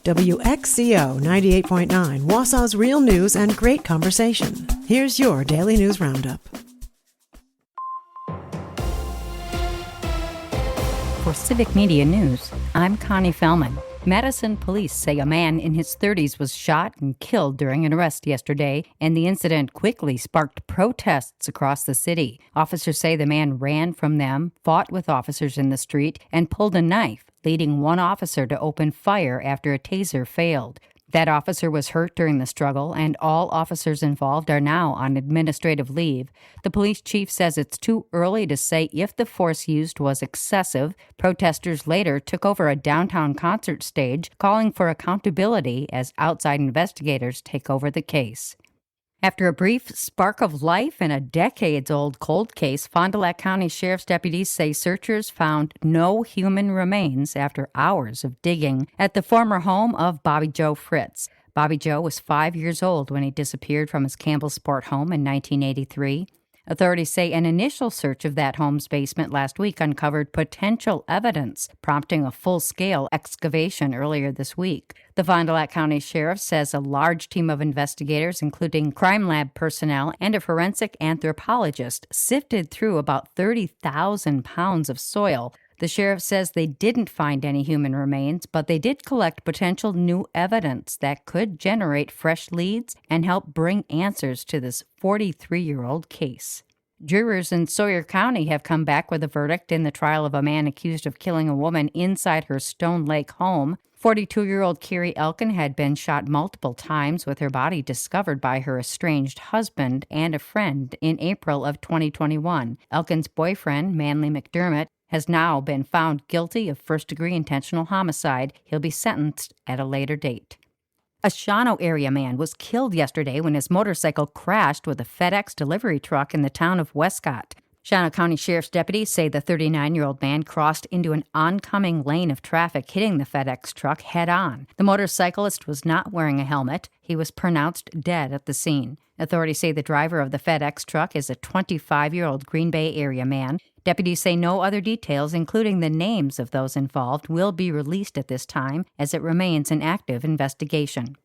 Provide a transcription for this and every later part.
WXCO 98.9, Wausau's real news and great conversation. Here's your Daily News Roundup. For Civic Media News, I'm Connie Fellman. Madison police say a man in his 30s was shot and killed during an arrest yesterday, and the incident quickly sparked protests across the city. Officers say the man ran from them, fought with officers in the street, and pulled a knife, leading one officer to open fire after a taser failed. That officer was hurt during the struggle, and all officers involved are now on administrative leave. The police chief says it's too early to say if the force used was excessive. Protesters later took over a downtown concert stage, calling for accountability as outside investigators take over the case. After a brief spark of life in a decades-old cold case, Fond du Lac County Sheriff's deputies say searchers found no human remains after hours of digging at the former home of Bobby Joe Fritz. Bobby Joe was 5 years old when he disappeared from his Campbellsport home in 1983. Authorities say an initial search of that home's basement last week uncovered potential evidence, prompting a full-scale excavation earlier this week. The Fond du Lac County Sheriff says a large team of investigators, including crime lab personnel and a forensic anthropologist, sifted through about 30,000 pounds of soil. The sheriff says they didn't find any human remains, but they did collect potential new evidence that could generate fresh leads and help bring answers to this 43-year-old case. Jurors in Sawyer County have come back with a verdict in the trial of a man accused of killing a woman inside her Stone Lake home. 42-year-old Carrie Elkin had been shot multiple times, with her body discovered by her estranged husband and a friend in April of 2021. Elkin's boyfriend, Manly McDermott, has now been found guilty of first-degree intentional homicide. He'll be sentenced at a later date. A Shawano area man was killed yesterday when his motorcycle crashed with a FedEx delivery truck in the town of Westcott. Shawano County Sheriff's deputies say the 39-year-old man crossed into an oncoming lane of traffic, hitting the FedEx truck head-on. The motorcyclist was not wearing a helmet. He was pronounced dead at the scene. Authorities say the driver of the FedEx truck is a 25-year-old Green Bay area man. Deputies say no other details, including the names of those involved, will be released at this time, as it remains an active investigation.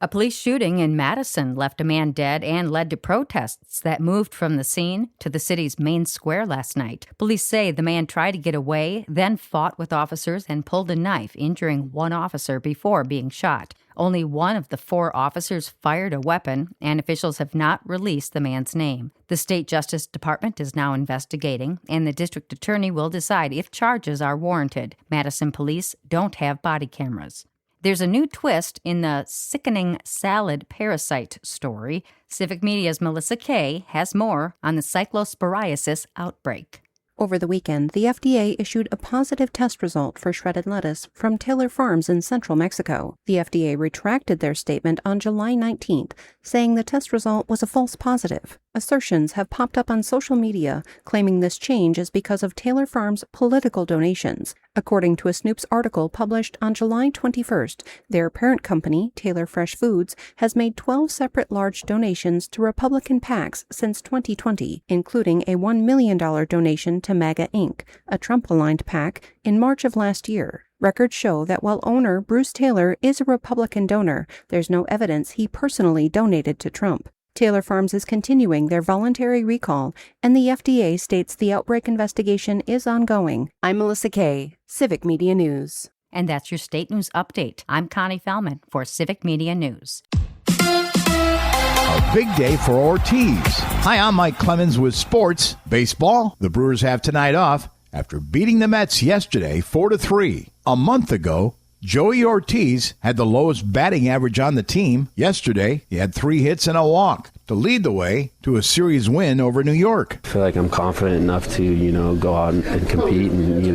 A police shooting in Madison left a man dead and led to protests that moved from the scene to the city's main square last night. Police say the man tried to get away, then fought with officers and pulled a knife, injuring one officer before being shot. Only one of the four officers fired a weapon, and officials have not released the man's name. The State Justice Department is now investigating, and the district attorney will decide if charges are warranted. Madison police don't have body cameras. There's a new twist in the sickening salad parasite story. Civic Media's Melissa Kay has more on the cyclosporiasis outbreak. Over the weekend, the FDA issued a positive test result for shredded lettuce from Taylor Farms in central Mexico. The FDA retracted their statement on July 19th, saying the test result was a false positive. Assertions have popped up on social media claiming this change is because of Taylor Farms' political donations. According to a Snoops article published on July 21st, their parent company, Taylor Fresh Foods, has made 12 separate large donations to Republican PACs since 2020, including a $1 million donation to MAGA Inc., a Trump-aligned PAC, in March of last year. Records show that while owner Bruce Taylor is a Republican donor, there's no evidence he personally donated to Trump. Taylor Farms is continuing their voluntary recall, and the FDA states the outbreak investigation is ongoing. I'm Melissa Kay, Civic Media News. And that's your state news update. I'm Connie Fellman for Civic Media News. A big day for Ortiz. Hi, I'm Mike Clemens with sports. Baseball, the Brewers have tonight off after beating the Mets yesterday 4-3. A month ago, Joey Ortiz had the lowest batting average on the team. Yesterday, he had 3 hits and a walk to lead the way to a series win over New York. I feel like I'm confident enough to, go out and compete. And,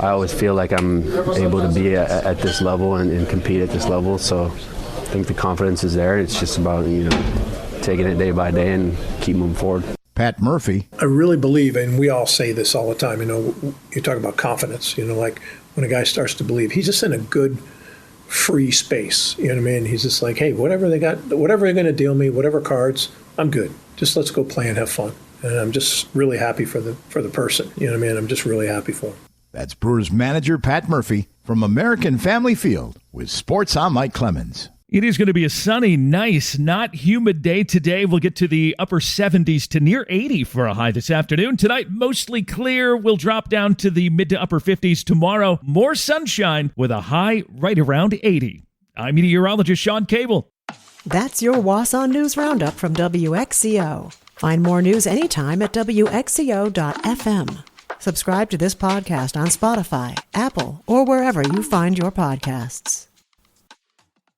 I always feel like I'm able to be at this level and compete at this level. So I think the confidence is there. It's just about, taking it day by day and keep moving forward. Pat Murphy. I really believe, and we all say this all the time, you talk about confidence, like when a guy starts to believe, he's just in a good, free space. You know what I mean? He's just like, hey, whatever they got, whatever they're going to deal me, whatever cards, I'm good. Just let's go play and have fun. And I'm just really happy for the person. You know what I mean? I'm just really happy for him. That's Brewers manager Pat Murphy from American Family Field, With sports, I'm Mike Clemens. It is going to be a sunny, nice, not humid day today. We'll get to the upper 70s to near 80 for a high this afternoon. Tonight, mostly clear. We'll drop down to the mid to upper 50s tomorrow. More sunshine with a high right around 80. I'm meteorologist Sean Cable. That's your Wausau News Roundup from WXCO. Find more news anytime at WXCO.FM. Subscribe to this podcast on Spotify, Apple, or wherever you find your podcasts.